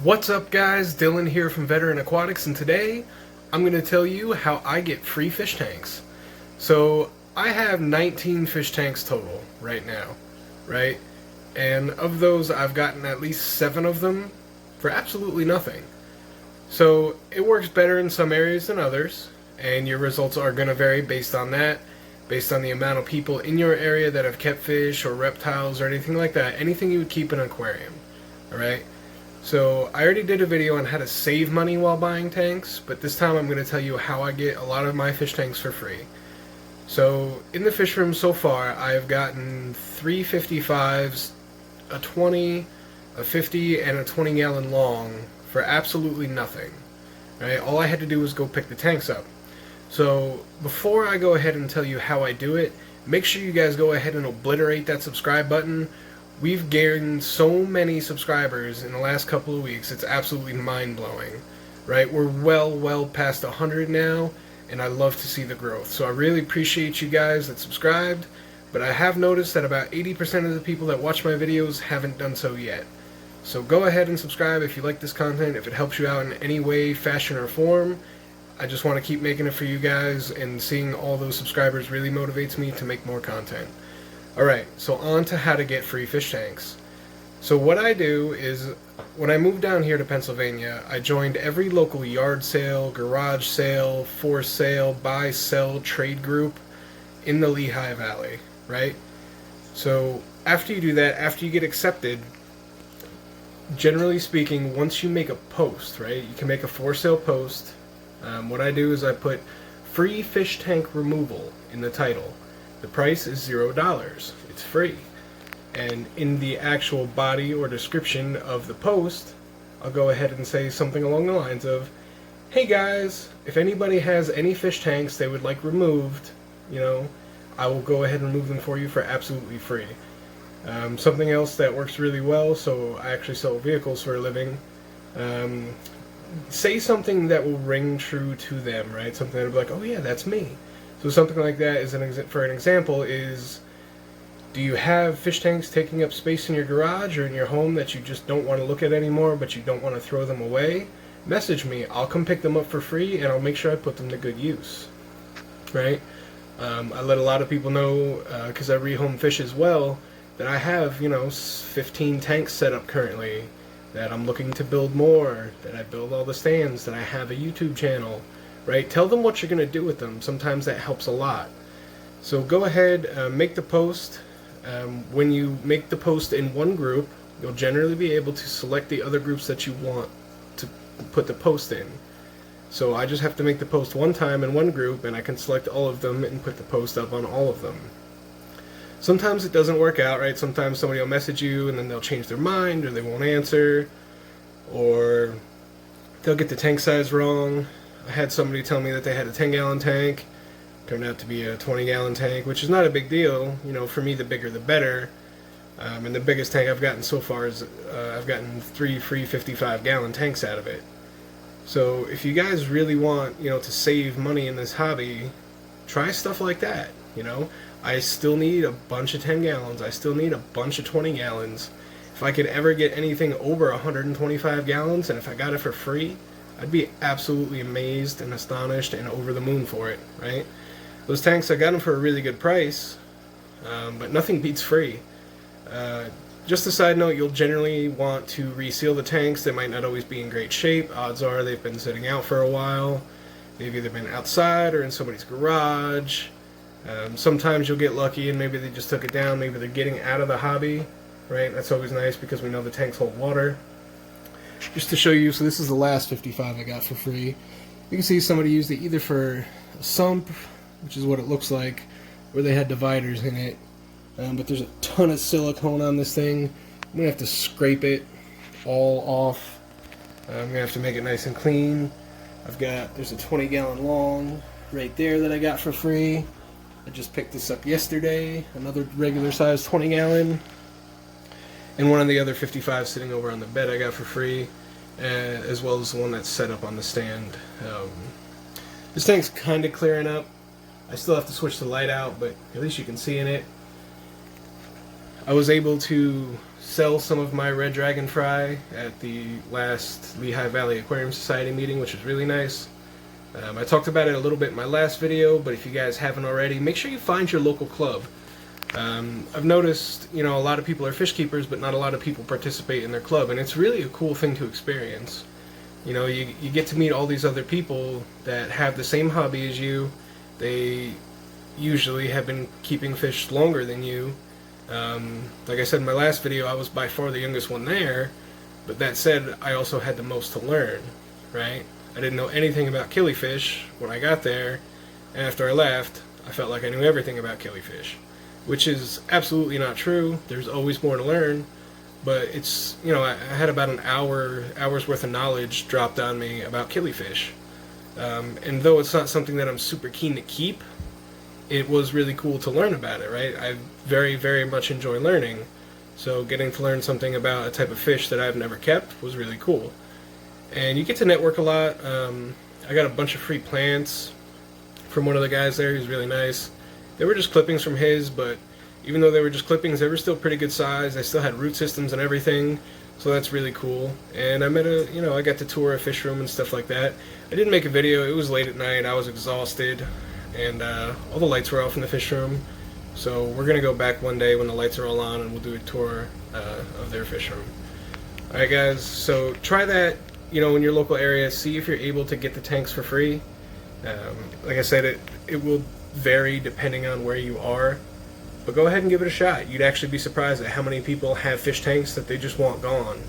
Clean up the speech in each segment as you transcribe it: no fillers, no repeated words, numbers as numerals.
What's up guys, Dylan here from Veteran Aquatics, and today I'm going to tell you how I get free fish tanks. So I have 19 fish tanks total right now, right? And of those I've gotten at least 7 of them for absolutely nothing. So it works better in some areas than others, and your results are going to vary based on that, based on the amount of people in your area that have kept fish or reptiles or anything like that, anything you would keep in an aquarium, alright? So I already did a video on how to save money while buying tanks, but this time I'm going to tell you how I get a lot of my fish tanks for free. So in the fish room so far, I've gotten 3 55s, a 20, a 50, and a 20 gallon long for absolutely nothing. Right? All I had to do was go pick the tanks up. So before I go ahead and tell you how I do it, make sure you guys go ahead and obliterate that subscribe button. We've gained so many subscribers in the last couple of weeks, it's absolutely mind-blowing, right? We're well past 100 now, and I love to see the growth. So I really appreciate you guys that subscribed, but I have noticed that about 80% of the people that watch my videos haven't done so yet. So go ahead and subscribe if you like this content, if it helps you out in any way, fashion, or form. I just want to keep making it for you guys, and seeing all those subscribers really motivates me to make more content. Alright, so on to how to get free fish tanks. So what I do is, when I moved down here to Pennsylvania, I joined every local yard sale, garage sale, for sale, buy, sell, trade group in the Lehigh Valley, right? So after you do that, after you get accepted, generally speaking, once you make a post, right, you can make a for sale post. What I do is I put free fish tank removal in the title. The price is $0. It's free. And in the actual body or description of the post, I'll go ahead and say something along the lines of, hey guys, if anybody has any fish tanks they would like removed, I will go ahead and remove them for you for absolutely free. Something else that works really well, so I actually sell vehicles for a living. Say something that will ring true to them, right? Something that'll be like, oh yeah, that's me. So something like that is for an example is, do you have fish tanks taking up space in your garage or in your home that you just don't want to look at anymore, but you don't want to throw them away? Message me. I'll come pick them up for free, and I'll make sure I put them to good use. Right? I let a lot of people know, because I rehome fish as well, that I have, 15 tanks set up currently, that I'm looking to build more, that I build all the stands, that I have a YouTube channel. Right? Tell them what you're going to do with them. Sometimes that helps a lot. So go ahead, make the post. When you make the post in one group, you'll generally be able to select the other groups that you want to put the post in. So I just have to make the post one time in one group, and I can select all of them and put the post up on all of them. Sometimes it doesn't work out, right? Sometimes somebody will message you and then they'll change their mind, or they won't answer, or they'll get the tank size wrong. I had somebody tell me that they had a 10-gallon tank. Turned out to be a 20-gallon tank, which is not a big deal. For me, the bigger the better. And the biggest tank I've gotten so far is I've gotten 3 free 55-gallon tanks out of it. So if you guys really want, to save money in this hobby, try stuff like that. I still need a bunch of 10 gallons. I still need a bunch of 20 gallons. If I could ever get anything over 125 gallons, and if I got it for free, I'd be absolutely amazed and astonished and over the moon for it, right? Those tanks, I got them for a really good price, but nothing beats free. Just a side note, you'll generally want to reseal the tanks. They might not always be in great shape. Odds are they've been sitting out for a while. They've either been outside or in somebody's garage. Sometimes you'll get lucky and maybe they just took it down. Maybe they're getting out of the hobby, right? That's always nice because we know the tanks hold water. Just to show you, so this is the last 55 I got for free. You can see somebody used it either for a sump, which is what it looks like, or they had dividers in it. But there's a ton of silicone on this thing. I'm going to have to scrape it all off. I'm going to have to make it nice and clean. There's a 20-gallon long right there that I got for free. I just picked this up yesterday, another regular size 20-gallon. And one of the other 55s sitting over on the bed I got for free, as well as the one that's set up on the stand. This tank's kind of clearing up. I still have to switch the light out, but at least you can see in it. I was able to sell some of my red dragon fry at the last Lehigh Valley Aquarium Society meeting, which was really nice. I talked about it a little bit in my last video, but if you guys haven't already, make sure you find your local club. I've noticed, a lot of people are fish keepers, but not a lot of people participate in their club, and it's really a cool thing to experience. You get to meet all these other people that have the same hobby as you. They usually have been keeping fish longer than you. Like I said in my last video, I was by far the youngest one there, but that said, I also had the most to learn, right? I didn't know anything about killifish when I got there, and after I left, I felt like I knew everything about killifish, which is absolutely not true. There's always more to learn, but it's, I had about an hour's worth of knowledge dropped on me about killifish. And though it's not something that I'm super keen to keep, it was really cool to learn about it, right? I very, very much enjoy learning, so getting to learn something about a type of fish that I've never kept was really cool. And you get to network a lot. I got a bunch of free plants from one of the guys there. He was really nice. They were just clippings from his, but even though they were just clippings, they were still pretty good size. They still had root systems and everything, so that's really cool. And I met I got to tour a fish room and stuff like that. I didn't make a video. It was late at night. I was exhausted, and all the lights were off in the fish room. So we're gonna go back one day when the lights are all on, and we'll do a tour of their fish room. All right, guys. So try that. In your local area, see if you're able to get the tanks for free. Like I said, it will vary depending on where you are, but go ahead and give it a shot. You'd actually be surprised at how many people have fish tanks that they just want gone,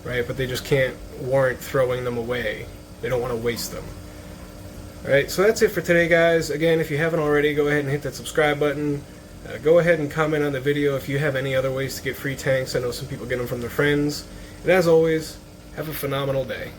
right? But they just can't warrant throwing them away. They don't want to waste them. Alright, so that's it for today, guys. Again, if you haven't already, go ahead and hit that subscribe button. Go ahead and comment on the video if you have any other ways to get free tanks. I know some people get them from their friends. And as always, have a phenomenal day.